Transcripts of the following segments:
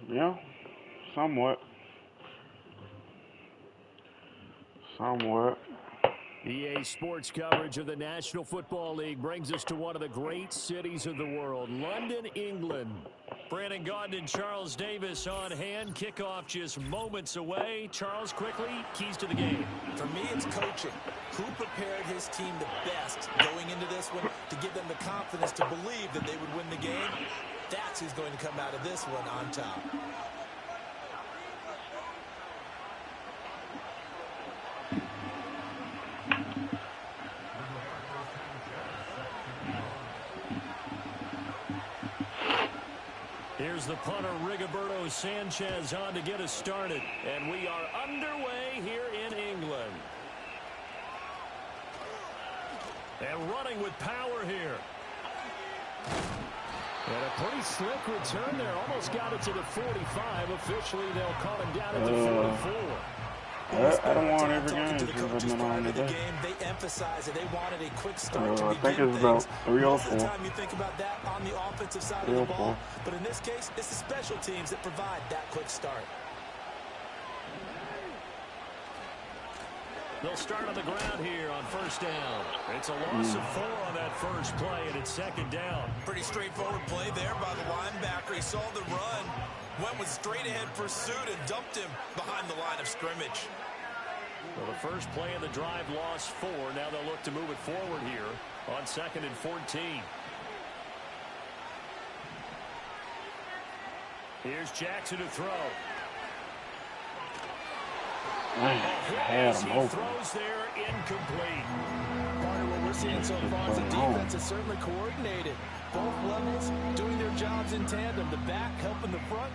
Yeah, somewhat. Somewhat. EA Sports coverage of the National Football League brings us to one of the great cities of the world, London, England. Brandon Gaudin and Charles Davis on hand. Kickoff just moments away. Charles, quickly, keys to the game. For me, it's coaching. Who prepared his team the best going into this one to give them the confidence to believe that they would win the game? That's who's going to come out of this one on top. Here's the punter, Rigoberto Sanchez, on to get us started. And we are underway here in England. And running with power here. And a pretty slick return there. Almost got it to the 45. Officially, they'll call him down at the 44. I don't want every game to be on today. They emphasize that they wanted a quick start to I think it's about 3 or 4. Most of the time you think about that on the offensive side of the ball, but in this case, it's the special teams that provide that quick start. They'll start on the ground here on first down. It's a loss of 4 on that first play, and it's second down. Pretty straightforward play there by the linebacker. He saw the run, went with straight-ahead pursuit, and dumped him behind the line of scrimmage. Well, the first play of the drive lost 4. Now they'll look to move it forward here on 2nd and 14. Here's Jackson to throw. Had him open. Throws there, incomplete. Partner, what we're seeing so far is the defense is certainly coordinated. Both levels doing their jobs in tandem. The back helping the front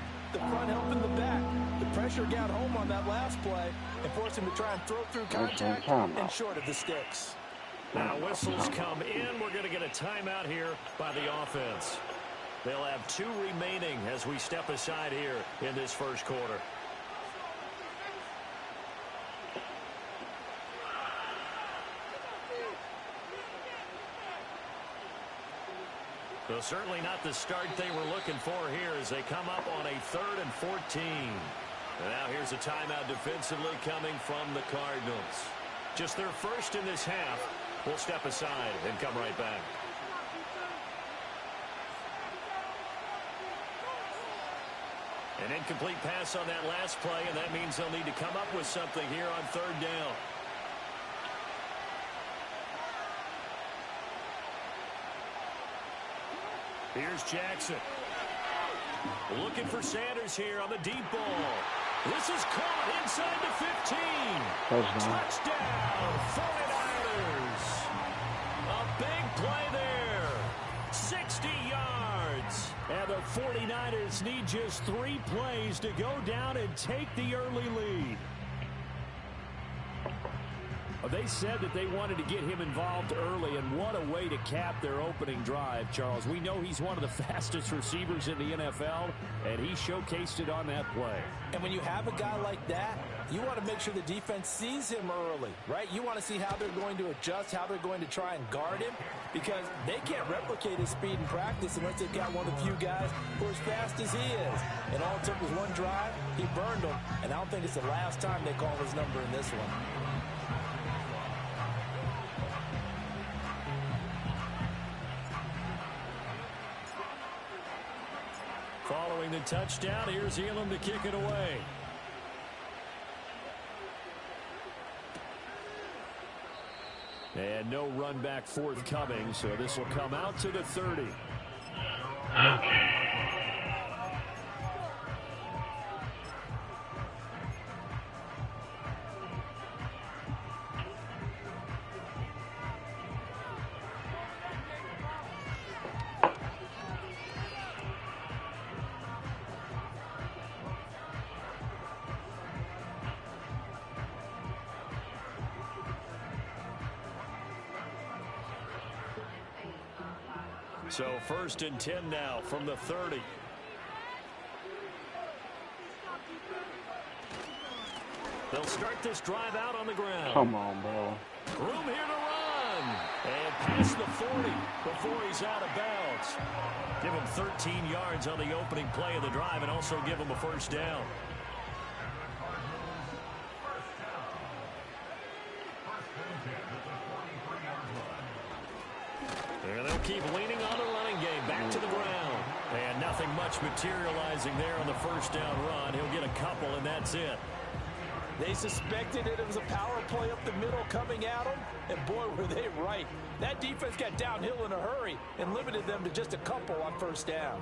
helping the back. The pressure got home on that last play and forced him to try and throw through contact and short of the sticks. Now whistles come in. We're going to get a timeout here by the offense. They'll have 2 remaining as we step aside here in this first quarter. So certainly not the start they were looking for here as they come up on a 3rd and 14. And now here's a timeout defensively coming from the Cardinals. Just their first in this half. We'll step aside and come right back. An incomplete pass on that last play, and that means they'll need to come up with something here on 3rd down. Here's Jackson. Looking for Sanders here on the deep ball. This is caught inside the 15. Touchdown, 49ers. A big play there. 60 yards. And the 49ers need just 3 plays to go down and take the early lead. They said that they wanted to get him involved early, and what a way to cap their opening drive, Charles. We know he's one of the fastest receivers in the NFL, and he showcased it on that play. And when you have a guy like that, you want to make sure the defense sees him early, right? You want to see how they're going to adjust, how they're going to try and guard him, because they can't replicate his speed in practice unless they've got one of the few guys who are as fast as he is. And all it took was one drive. He burned them, and I don't think it's the last time they call his number in this one. Following the touchdown, here's Elam to kick it away. And no run back forthcoming, so this will come out to the 30. Okay. So 1st and 10 now from the 30. They'll start this drive out on the ground. Come on, bro. Room here to run. And past the 40 before he's out of bounds. Give him 13 yards on the opening play of the drive and also give him a first down. And they'll keep leaning on the running game. Back to the ground. And nothing much materializing there on the first down run. He'll get a couple, and that's it. They suspected it was a power play up the middle coming at them, and boy, were they right. That defense got downhill in a hurry and limited them to just a couple on first down.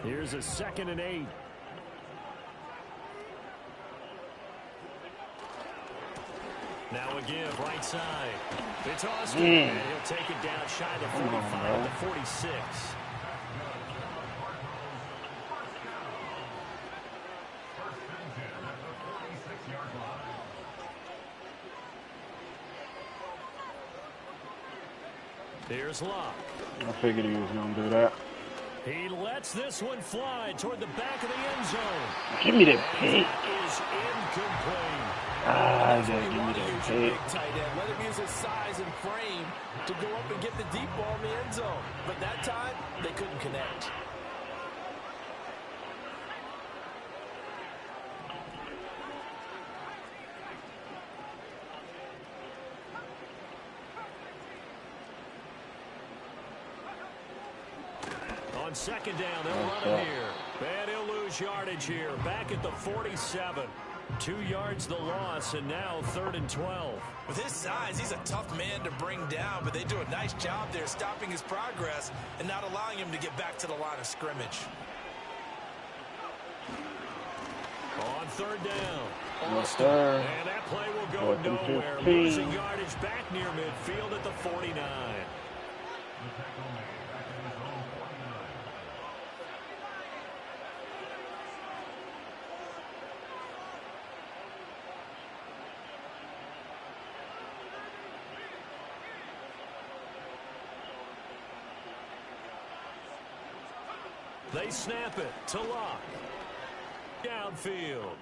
Here's a 2nd and 8. Now a give, right side. It's Austin, and he'll take it down shy of the 45 to 46. Here's Locke. I figured he was going to do that. He lets this one fly toward the back of the end zone. Give me that pick. Is incomplete. Ah, you gotta give me that pick. Tight end. Let him use his size and frame to go up and get the deep ball in the end zone. But that time, they couldn't connect. On 2nd down, they'll run it here. And he'll lose yardage here. Back at the 47. 2 yards the loss, and now 3rd and 12. With his size, he's a tough man to bring down, but they do a nice job there stopping his progress and not allowing him to get back to the line of scrimmage. On 3rd down. Yes, sir. And that play will go nowhere. 15. Losing yardage back near midfield at the 49. They snap it to Locke. Downfield.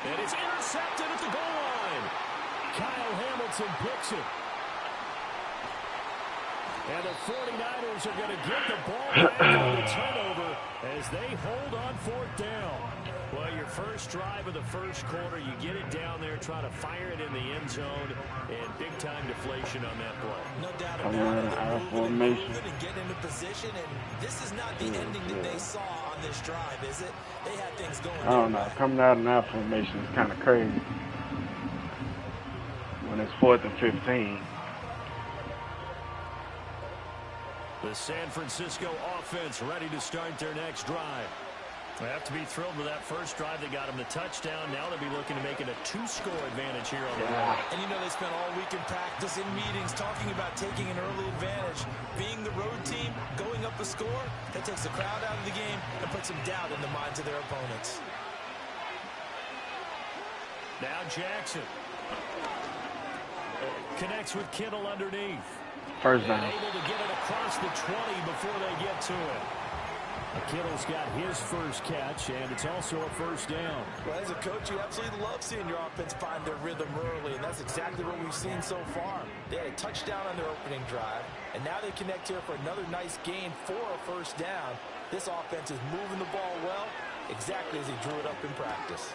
And it's intercepted at the goal line. Kyle Hamilton picks it. And the 49ers are going to get the ball back on the turnover as they hold on 4th down. Well, your first drive of the first quarter, you get it down there, try to fire it in the end zone, and big-time deflation on that play. No doubt about it. Out of They're formation. moving and getting into position, and this is not the ending that they saw on this drive, is it? They had things going. I don't know. Coming out in that formation is kind of crazy. When it's 4th and 15. The San Francisco offense ready to start their next drive. They have to be thrilled with that first drive. They got him the touchdown. Now they'll be looking to make it a 2-score advantage here on the road. And you know they spent all week in practice, in meetings, talking about taking an early advantage. Being the road team, going up a score, that takes the crowd out of the game and puts some doubt in the minds of their opponents. Now Jackson connects with Kittle underneath. First down. Able to get it across the 20 before they get to it. Kittle's got his first catch, and it's also a first down. Well, as a coach, you absolutely love seeing your offense find their rhythm early, and that's exactly what we've seen so far. They had a touchdown on their opening drive, and now they connect here for another nice gain for a first down. This offense is moving the ball well, exactly as he drew it up in practice.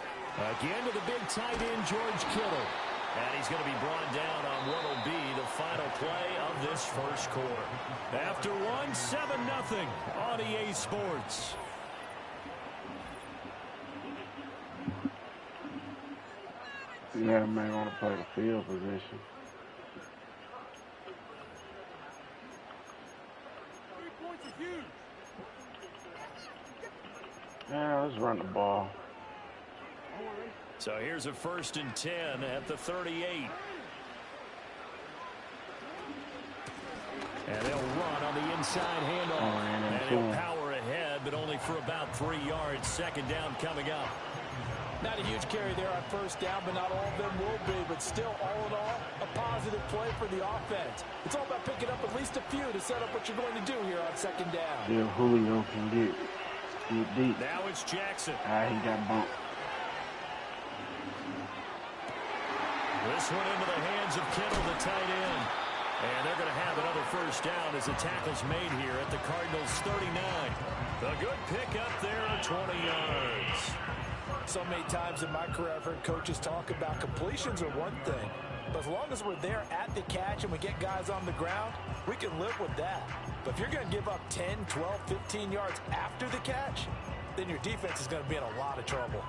Again to the big tight end, George Kittle. And he's going to be brought down on what will be the final play of this first quarter. After one, 7-0 on EA Sports. Yeah, man, want to play the field position. Yeah, let's run the ball. So here's a 1st and 10 at the 38. And they'll run on the inside handoff. And he'll power ahead, but only for about 3 yards. 2nd down coming up. Not a huge carry there on first down, but not all of them will be. But still, all in all, a positive play for the offense. It's all about picking up at least a few to set up what you're going to do here on 2nd down. Yeah, Julio can get deep. Now it's Jackson. He got bumped. This one into the hands of Kittle, the tight end. And they're going to have another first down as the tackle's made here at the Cardinals' 39. A good pickup there, 20 yards. So many times in my career I've heard coaches talk about completions are one thing. But as long as we're there at the catch and we get guys on the ground, we can live with that. But if you're going to give up 10, 12, 15 yards after the catch, then your defense is going to be in a lot of trouble.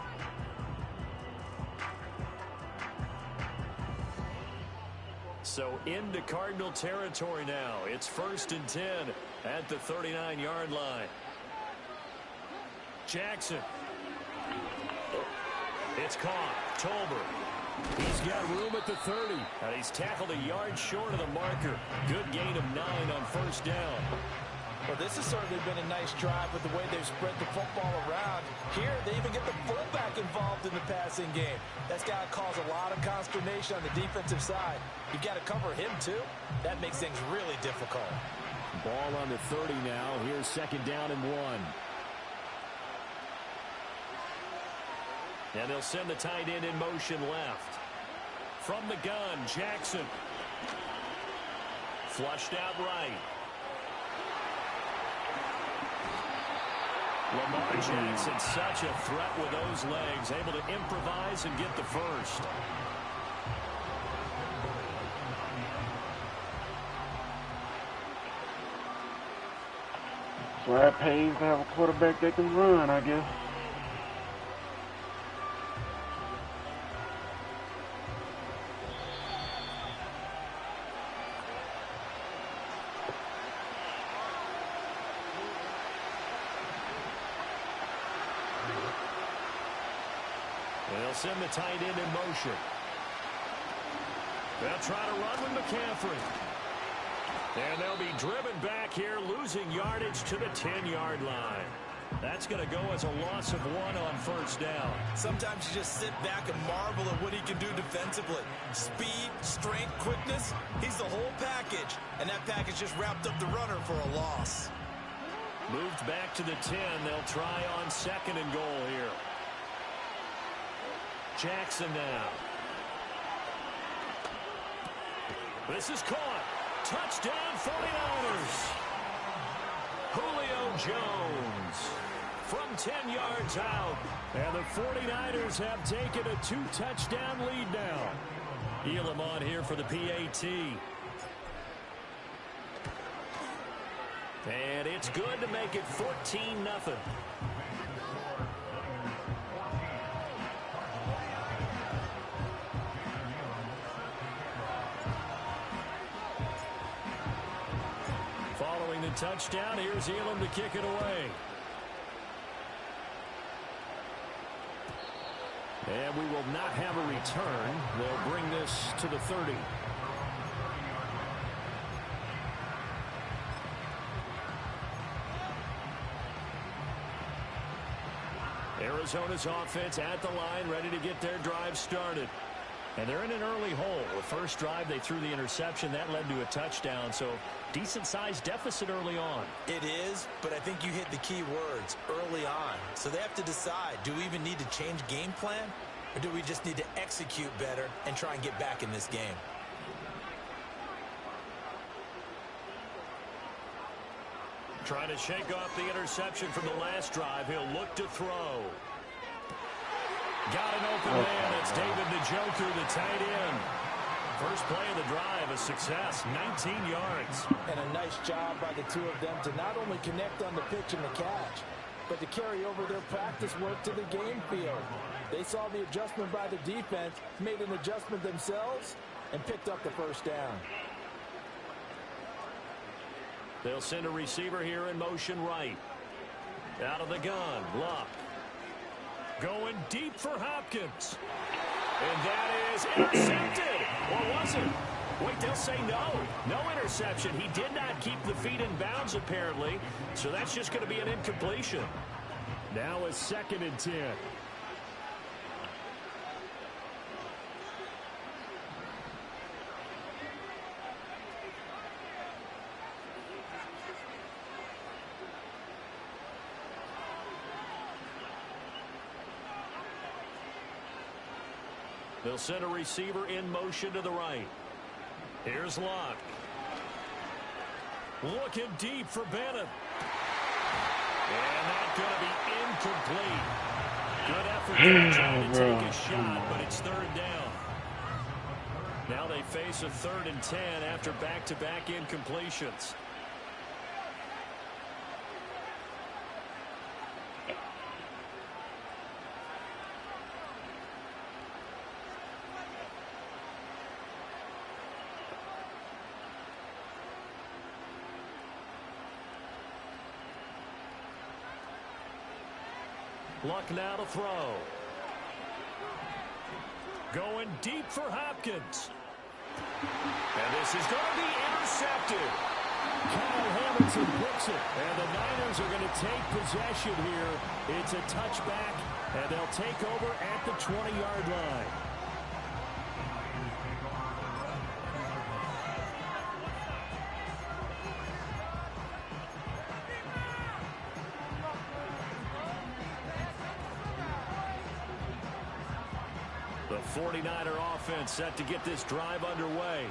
So into Cardinal territory now. It's 1st and 10 at the 39-yard line. Jackson. It's caught. Tolbert. He's got room at the 30. And he's tackled a yard short of the marker. Good gain of 9 on first down. Well, this has certainly been a nice drive with the way they've spread the football around. Here, they even get the fullback involved in the passing game. That's got to cause a lot of consternation on the defensive side. You've got to cover him, too. That makes things really difficult. Ball on the 30 now. Here's 2nd down and 1. And they'll send the tight end in motion left. From the gun, Jackson. Flushed out right. Lamar Jackson, such a threat with those legs, able to improvise and get the first. So that pays to have a quarterback that can run, I guess. They'll send the tight end in motion. They'll try to run with McCaffrey. And they'll be driven back here, losing yardage to the 10-yard line. That's going to go as a loss of 1 on first down. Sometimes you just sit back and marvel at what he can do defensively. Speed, strength, quickness, he's the whole package. And that package just wrapped up the runner for a loss. Moved back to the 10. They'll try on 2nd and goal here. Jackson now. This is caught. Touchdown 49ers. Julio Jones from 10 yards out. And the 49ers have taken a 2-touchdown lead now. Elam on here for the PAT. And it's good to make it 14-0. Following the touchdown, here's Elam to kick it away. And we will not have a return. They'll bring this to the 30. Arizona's offense at the line, ready to get their drive started. And they're in an early hole. The first drive, they threw the interception. That led to a touchdown. So decent-sized deficit early on. It is, but I think you hit the key words, early on. So they have to decide, do we even need to change game plan? Or do we just need to execute better and try and get back in this game? Trying to shake off the interception from the last drive. He'll look to throw. Got an open man. It's David the Joker, the tight end. First play of the drive, a success, 19 yards. And a nice job by the two of them to not only connect on the pitch and the catch, but to carry over their practice work to the game field. They saw the adjustment by the defense, made an adjustment themselves, and picked up the first down. They'll send a receiver here in motion right. Out of the gun, Luck. Going deep for Hopkins. And that is intercepted. Or was it? Wait, they'll say no. No interception. He did not keep the feet in bounds, apparently. So that's just going to be an incompletion. Now a 2nd and 10. They'll send a receiver in motion to the right. Here's Luck. Looking deep for Bennett. And that's going to be incomplete. Good effort trying to take a shot, but it's third down. Now they face a 3rd and 10 after back-to-back incompletions. Luck now to throw. Going deep for Hopkins. And this is going to be intercepted. Kyle Hamilton picks it. And the Niners are going to take possession here. It's a touchback, and they'll take over at the 20-yard line. The 49er offense set to get this drive underway.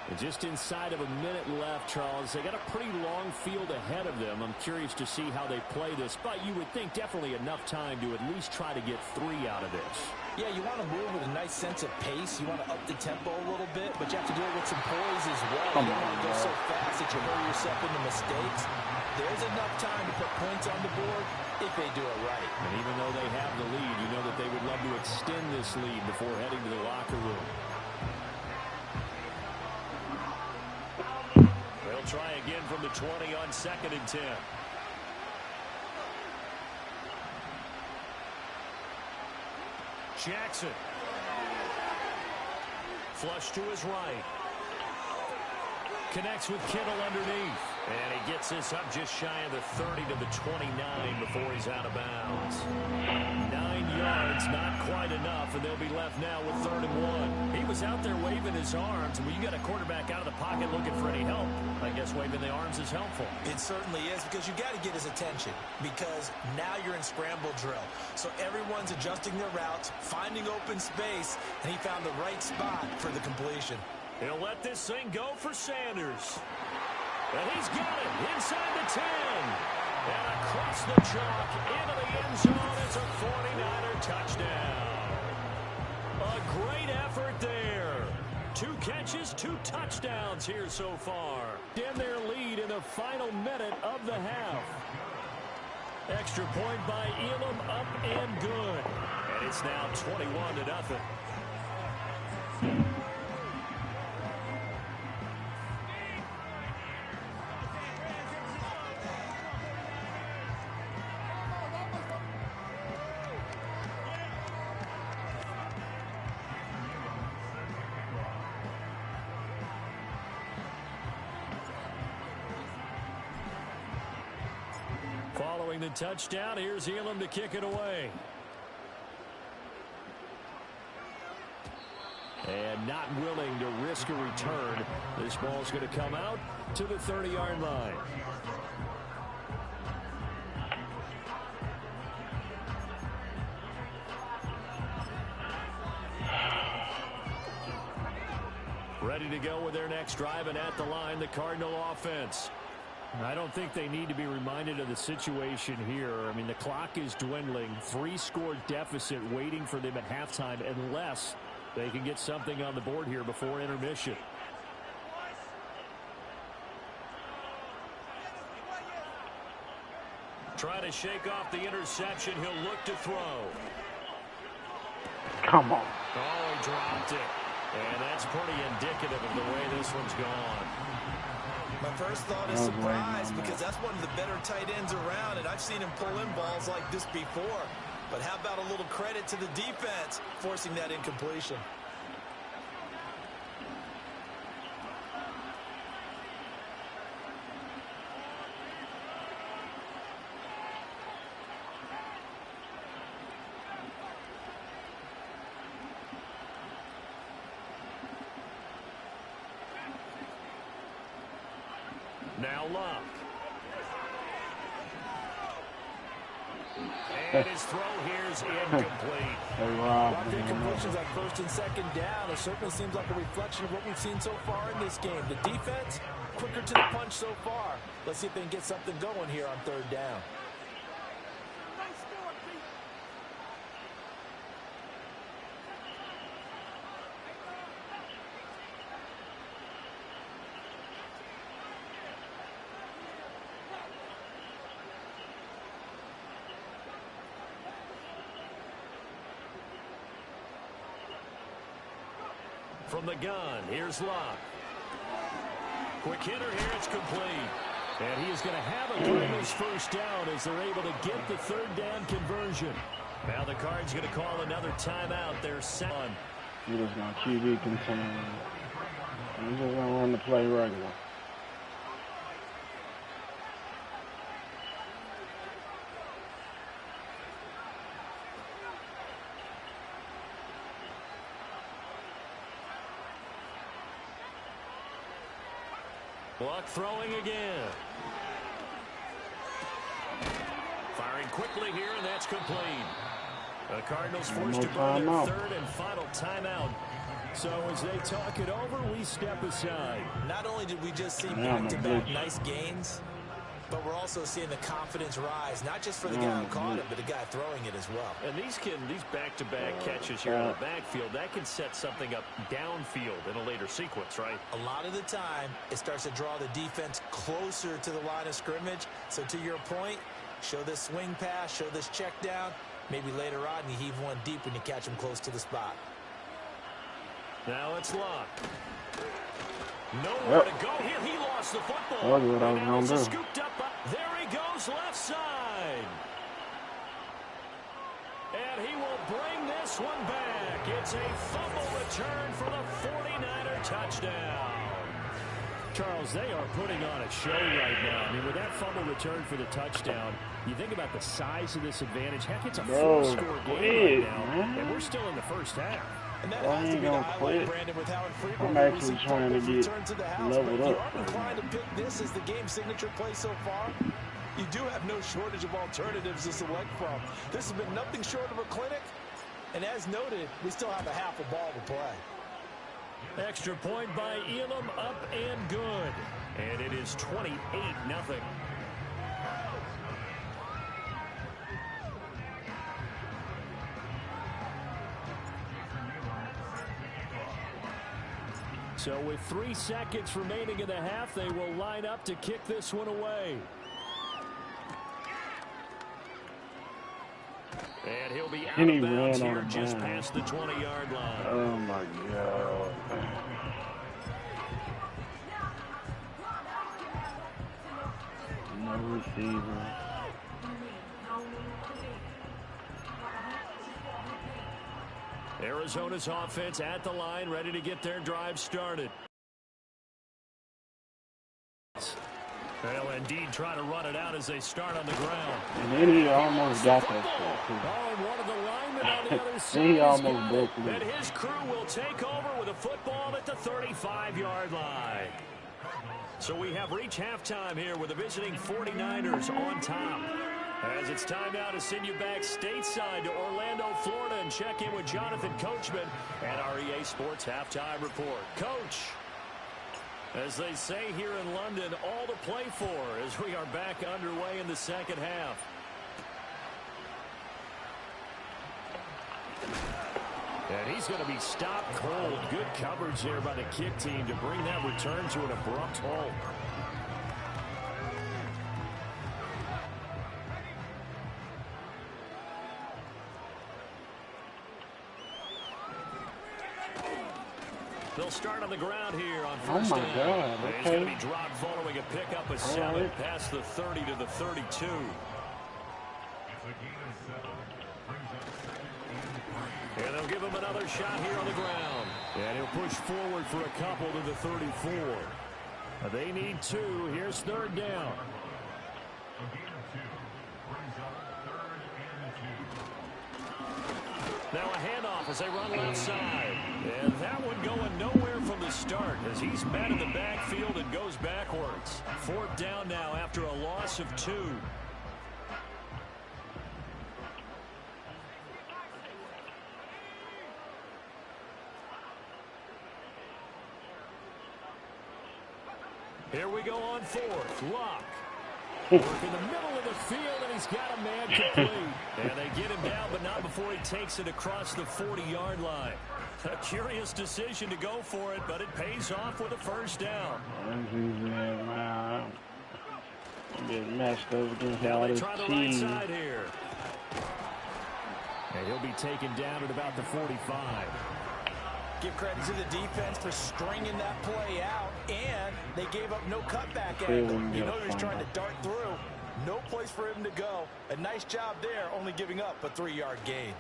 And just inside of a minute left, Charles. They got a pretty long field ahead of them. I'm curious to see how they play this, but you would think definitely enough time to at least try to get 3 out of this. Yeah, you want to move with a nice sense of pace. You want to up the tempo a little bit, but you have to do it with some poise as well. You don't want to go so fast that you hurry yourself into mistakes. There's enough time to put points on the board if they do it right. And even though they have the lead, you know that they would love to extend this lead before heading to the locker room. They'll try again from the 20 on 2nd and 10. Jackson. Flush to his right. Connects with Kittle underneath. And he gets this up just shy of the 30 to the 29 before he's out of bounds. 9 yards, not quite enough, and they'll be left now with 3rd and 1. He was out there waving his arms, and when you got a quarterback out of the pocket looking for any help, I guess waving the arms is helpful. It certainly is, because you got to get his attention, because now you're in scramble drill. So everyone's adjusting their routes, finding open space, and he found the right spot for the completion. He'll let this thing go for Sanders. And he's got it inside the 10. And across the chalk into the end zone. It's a 49er touchdown. A great effort there. 2 catches, 2 touchdowns here so far. In their lead in the final minute of the half. Extra point by Elam, up and good. And it's now 21-0. Following the touchdown, here's Elam to kick it away. And not willing to risk a return. This ball's going to come out to the 30-yard line. Ready to go with their next drive, and at the line, the Cardinal offense. I don't think they need to be reminded of the situation here. I mean, the clock is dwindling. 3-score deficit waiting for them at halftime unless they can get something on the board here before intermission. Trying to shake off the interception. He'll look to throw. Come on. Oh, he dropped it. And that's pretty indicative of the way this one's gone. My first thought is surprise, because that's one of the better tight ends around, and I've seen him pull in balls like this before. But how about a little credit to the defense forcing that incompletion? Now Luck. And his throw here is incomplete. Rough incompletions on first and second down. It certainly seems like a reflection of what we've seen so far in this game. The defense, quicker to the punch so far. Let's see if they can get something going here on third down. From the gun, here's Locke. Quick hitter here, it's complete. And he is going to have it during his first down as they're able to get the third down conversion. Now the Cards going to call another timeout. They're set on. He just got QB concern. He's just going to run the play regular. Luck throwing again. Firing quickly here, and that's complete. The Cardinals forced to burn their third and final timeout. So as they talk it over, we step aside. Not only did we just see back-to-back nice gains, but we're also seeing the confidence rise, not just for the guy who caught it, but the guy throwing it as well. And these back-to-back catches here in the backfield, that can set something up downfield in a later sequence, right? A lot of the time, it starts to draw the defense closer to the line of scrimmage. So to your point, show this swing pass, show this check down. Maybe later on, you heave one deep when you catch him close to the spot. Now it's Locke. Nowhere to go here. He lost the football. That's what I was going to do. Scooped up. There he goes, left side. And he will bring this one back. It's a fumble return for the 49er touchdown. Charles, they are putting on a show right now. I mean, with that fumble return for the touchdown, you think about the size of this advantage. Heck, it's a four-score game right now, and we're still in the first half. And that has to be the highlight, Brandon, with how infrequently I'm actually trying to get leveled up. If you are inclined to pick this as the game signature play so far, you do have no shortage of alternatives to select from. This has been nothing short of a clinic, and as noted, we still have a half a ball to play. Extra point by Elam, up and good. And it is 28-0. So with 3 seconds remaining in the half, they will line up to kick this one away. And he'll be out of bounds here just past the 20-yard line. Oh, my God. No receiver. Arizona's offense at the line, ready to get their drive started. They'll indeed try to run it out as they start on the ground. And then he almost got that stuff. Oh, and one of the linemen on the other side. He almost broke loose. And his crew will take over with a football at the 35-yard line. So we have reached halftime here with the visiting 49ers on top. As it's time now to send you back stateside to Orlando, Florida, and check in with Jonathan Coachman at our EA Sports Halftime Report. Coach, as they say here in London, all to play for as we are back underway in the second half. And he's going to be stopped cold. Good coverage there by the kick team to bring that return to an abrupt halt. They'll start on the ground here on first down. Oh, my God. Okay. He's going to be dropped following a pickup of 7 past the 30 to the 32. And they'll give him another shot here on the ground. And he'll push forward for a couple to the 34. They need 2. Here's third down. Now a handoff as they run left side. And that one going nowhere from the start as he's met in the backfield and goes backwards. Fourth down now after a loss of 2. Here we go on fourth. Lock. Work in the middle of the field, and he's got a man complete. And they get him down, but not before he takes it across the 40-yard line. A curious decision to go for it, but it pays off with a first down. Get messed up against Now all they this try the team. right side here. And he'll be taken down at about the 45. Give credit to the defense for stringing that play out, and they gave up no cutback angle. You know he was trying to dart through. No place for him to go. A nice job there, only giving up a 3-yard gain.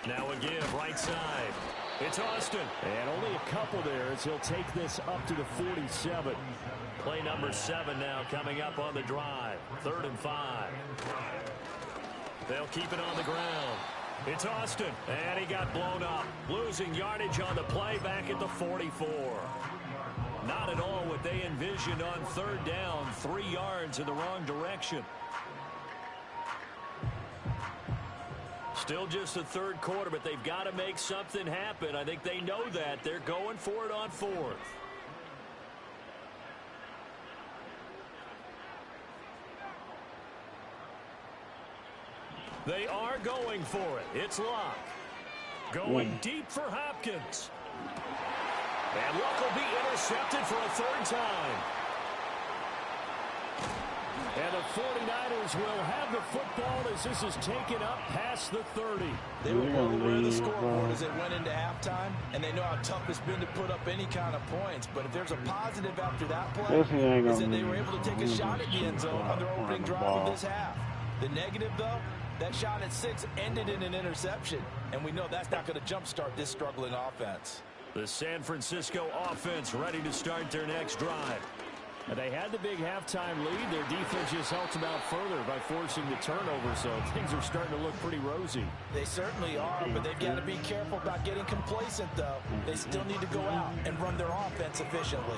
Now a give, right side. It's Austin. And only a couple there as he'll take this up to the 47. Play number 7 now coming up on the drive. 3rd and 5. They'll keep it on the ground. It's Austin, and he got blown up. Losing yardage on the play back at the 44. Not at all what they envisioned on 3rd down. 3 yards in the wrong direction. Still just the 3rd quarter, but they've got to make something happen. I think they know that. They're going for it on 4th. They are going for it. It's Locke. Going deep for Hopkins. And Locke will be intercepted for a 3rd time. And the 49ers will have the football as this is taken up past the 30. They were well aware of the scoreboard as they went into halftime, and they know how tough it's been to put up any kind of points. But if there's a positive after that play, is that they were able to take a shot at the end zone on their opening drive of this half. The negative, though, that shot at 6 ended in an interception, and we know that's not going to jumpstart this struggling offense. The San Francisco offense ready to start their next drive. And they had the big halftime lead. Their defense just helped them out further by forcing the turnover, so things are starting to look pretty rosy. They certainly are, but they've got to be careful about getting complacent, though. They still need to go out and run their offense efficiently.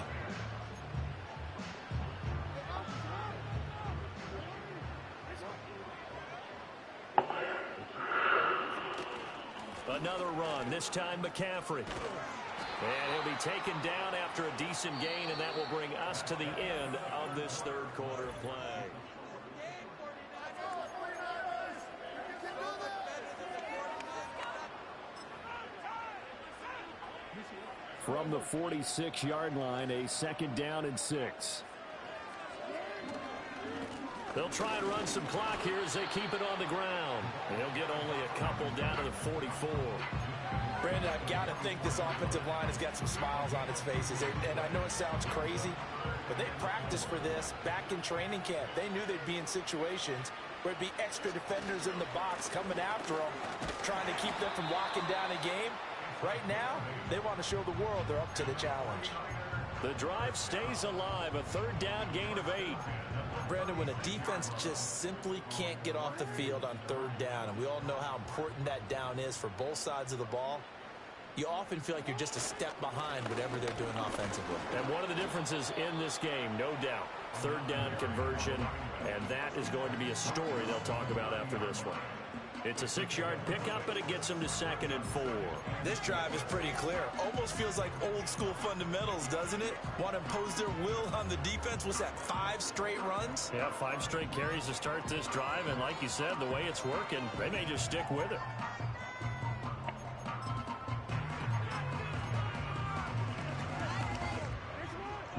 Another run, this time McCaffrey. And he'll be taken down after a decent gain, and that will bring us to the end of this 3rd quarter of play. From the 46-yard line, a 2nd down and 6. They'll try and run some clock here as they keep it on the ground. And he'll get only a couple down to the 44. Brandon, I've got to think this offensive line has got some smiles on its faces. And I know it sounds crazy, but they practiced for this back in training camp. They knew they'd be in situations where it'd be extra defenders in the box coming after them, trying to keep them from locking down a game. Right now, they want to show the world they're up to the challenge. The drive stays alive, a 3rd down gain of 8. Brandon, when a defense just simply can't get off the field on 3rd down, and we all know how important that down is for both sides of the ball, you often feel like you're just a step behind whatever they're doing offensively. And one of the differences in this game, no doubt, 3rd down conversion, and that is going to be a story they'll talk about after this one. It's a 6-yard pickup, but it gets them to 2nd and 4. This drive is pretty clear. Almost feels like old school fundamentals, doesn't it? Want to impose their will on the defense. What's that, 5 straight runs? Yeah, 5 straight carries to start this drive, and like you said, the way it's working, they may just stick with it.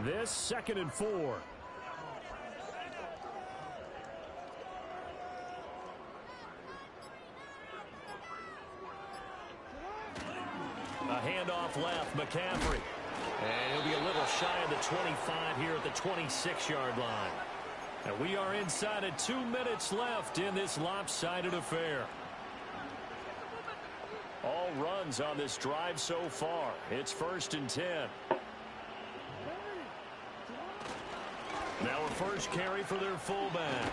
This 2nd and 4. A handoff left, McCaffrey. And he'll be a little shy of the 25 here at the 26-yard line. And we are inside of 2 minutes left in this lopsided affair. All runs on this drive so far. It's 1st and 10. Now a first carry for their fullback.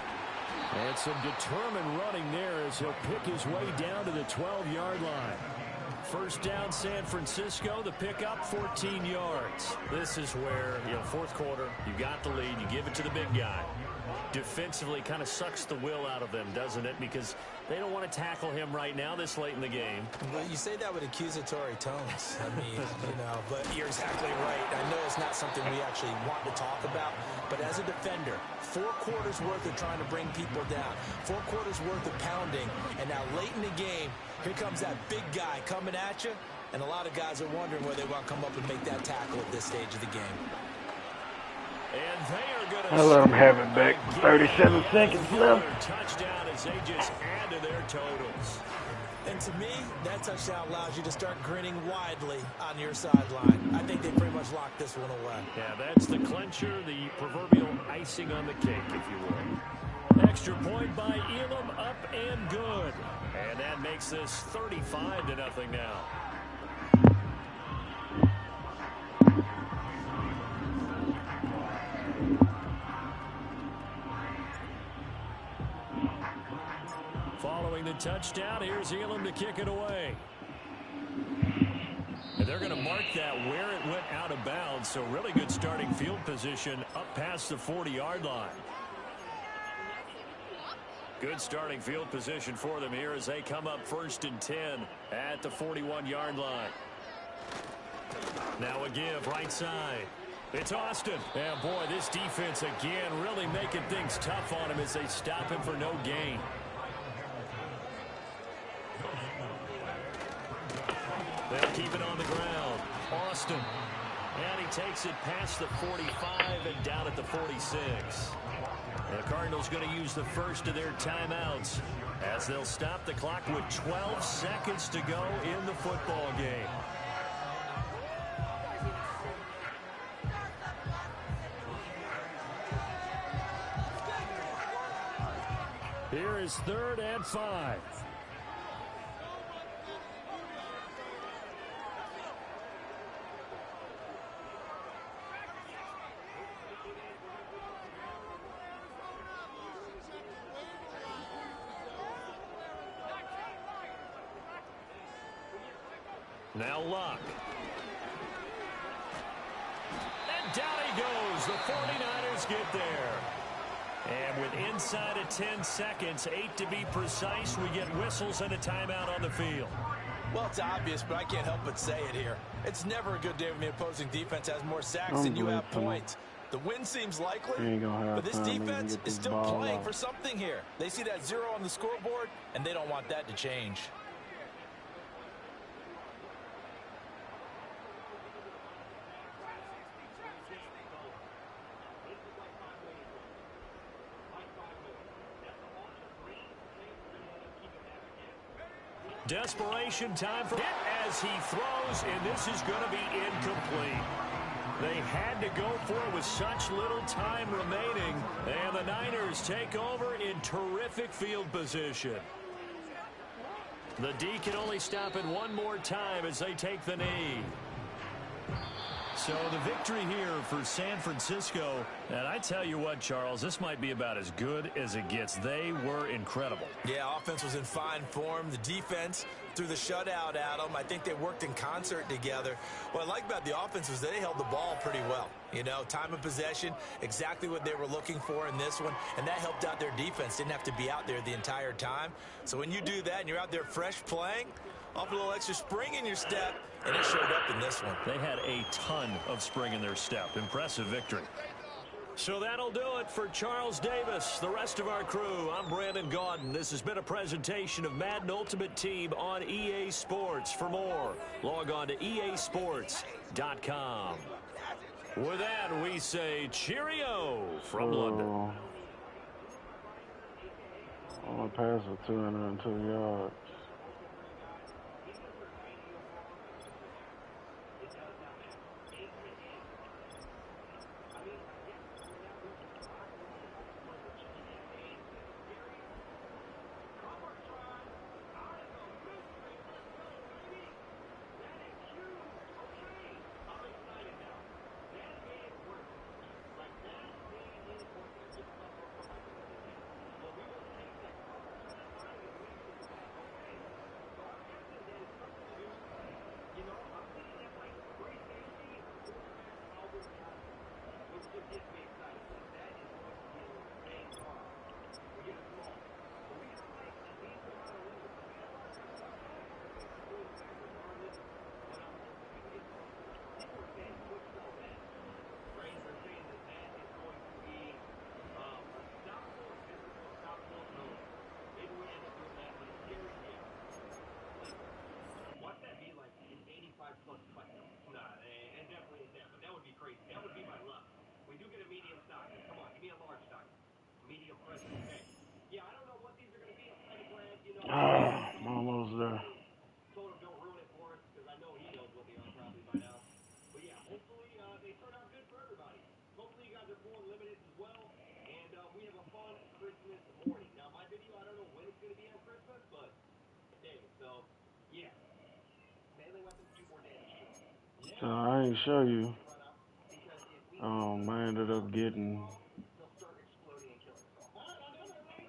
And some determined running there as he'll pick his way down to the 12-yard line. 1st down, San Francisco. The pickup, 14 yards. This is where, 4th quarter, you got the lead. You give it to the big guy. Defensively, kind of sucks the will out of them, doesn't it? Because They don't want to tackle him right now this late in the game. Well, you say that with accusatory tones. I mean, but you're exactly right. I know it's not something we actually want to talk about, but as a defender, 4 quarters worth of trying to bring people down, 4 quarters worth of pounding, and now late in the game, here comes that big guy coming at you, and a lot of guys are wondering whether they want to come up and make that tackle at this stage of the game. And they are going to I let them have it back. 37 seconds left. Touchdown as they just add to their totals. And to me, that touchdown allows you to start grinning widely on your sideline. I think they pretty much locked this one away. Yeah, that's the clincher, the proverbial icing on the cake, if you will. Extra point by Elam, up and good. And that makes this 35-0 now. Following the touchdown, here's Elam to kick it away. And they're going to mark that where it went out of bounds, so really good starting field position up past the 40-yard line. Good starting field position for them here as they come up 1st and 10 at the 41-yard line. Now a give right side. It's Austin. And boy, this defense again really making things tough on him as they stop him for no gain. They'll keep it on the ground. Austin. And he takes it past the 45 and down at the 46. The Cardinals going to use the first of their timeouts as they'll stop the clock with 12 seconds to go in the football game. Here is 3rd and 5. Now Luck. And down he goes. The 49ers get there. And with inside of 10 seconds, 8 to be precise, we get whistles and a timeout on the field. Well, it's obvious, but I can't help but say it here. It's never a good day when the opposing defense has more sacks than you have points. The win seems likely, but this defense is still playing for something here. They see that 0 on the scoreboard, and they don't want that to change. Desperation time for it as he throws, and this is going to be incomplete. They had to go for it with such little time remaining, and the Niners take over in terrific field position. The D can only stop it one more time as they take the knee. So the victory here for San Francisco, and I tell you what, Charles, this might be about as good as it gets. They were incredible. Yeah, offense was in fine form. The defense threw the shutout at them. I think they worked in concert together. What I like about the offense was they held the ball pretty well. You know, time of possession, exactly what they were looking for in this one, and that helped out their defense. Didn't have to be out there the entire time. So when you do that and you're out there fresh playing, off a little extra spring in your step, and it showed up in this one. They had a ton of spring in their step. Impressive victory. So that'll do it for Charles Davis, the rest of our crew. I'm Brandon Gaudin. This has been a presentation of Madden Ultimate Team on EA Sports. For more, log on to easports.com. With that, we say cheerio from London. On a pass for 202 yards. So I ain't show you. I ended up getting.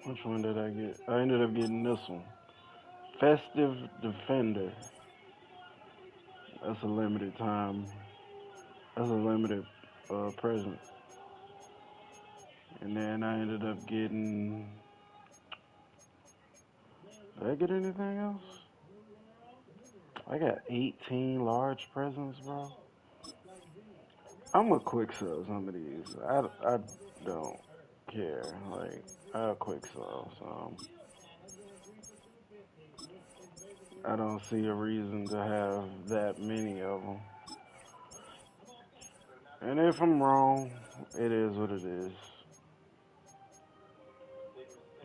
Which one did I get? I ended up getting this one. Festive Defender. That's a limited time. That's a limited present. And then I ended up getting. Did I get anything else? I got 18 large presents, bro. I'm a quick sell some of these. I don't care. Like, I'll quick sell some. I don't see a reason to have that many of them. And if I'm wrong, it is what it is.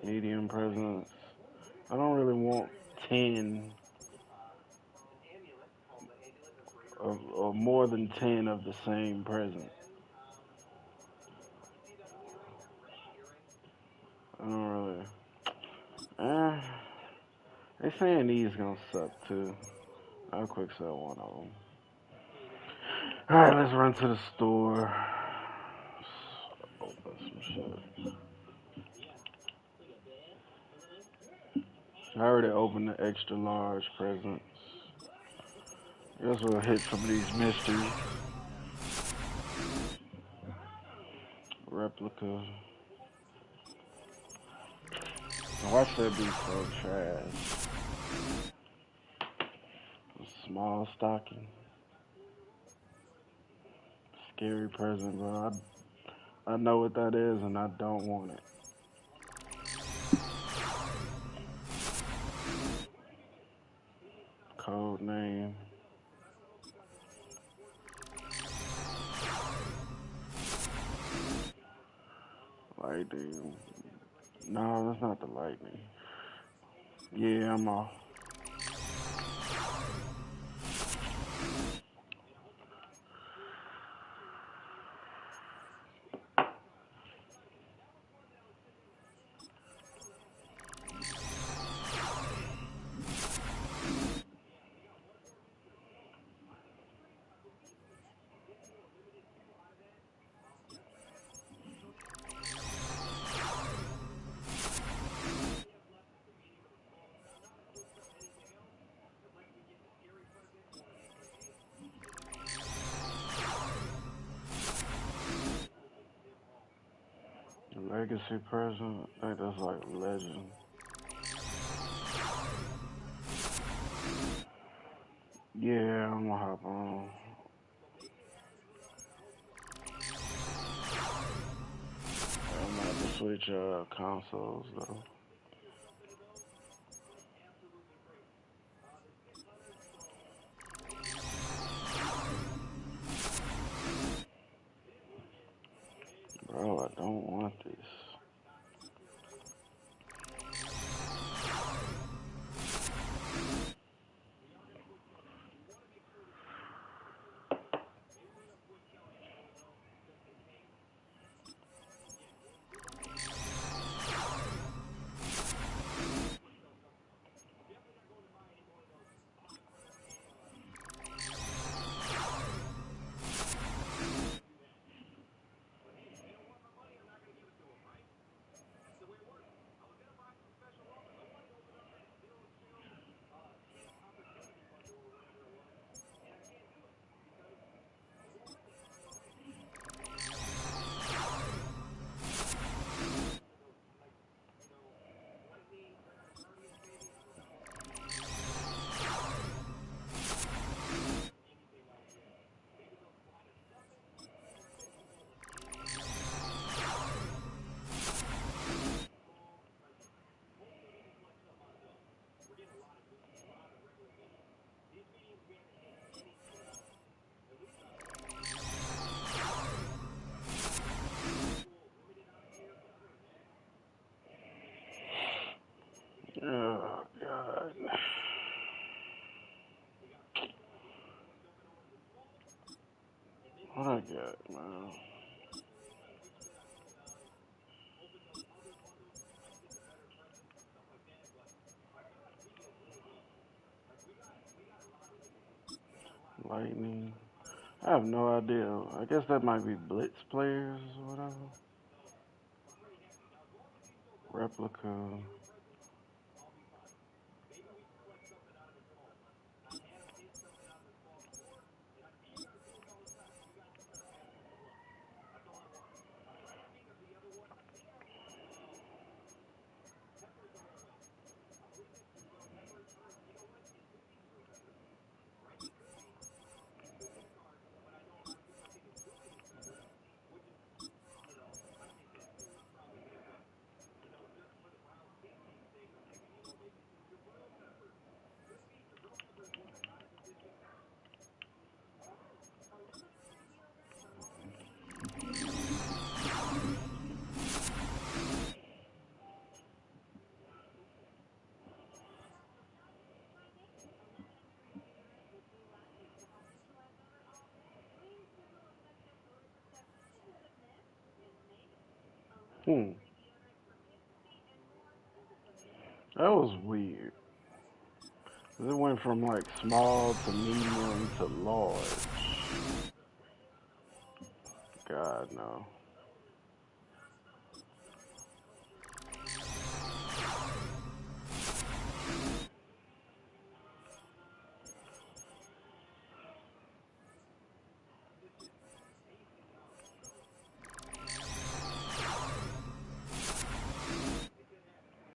Medium presents. I don't really want 10 or more than 10 of the same present. I don't really. Eh, they saying these gonna suck too. I'll quick sell one of them. Alright, let's run to the store. Open some shit. I already opened the extra large presents. Guess we'll hit some of these mysteries. Replica. Watch that be so trash. A small stocking. Scary present, bro. I know what that is and I don't want it. Code name. Lightning. No, that's not the lightning. Yeah, I'm off. Legacy present. I think that's like legend. Yeah, I'm gonna hop on. I'm gonna have to switch consoles though. Bro, I don't want this. Oh God. What I got, man? Lightning. I have no idea. I guess that might be Blitz players or whatever. Replica. Hmm. That was weird. It went from like small to medium to large. God, no.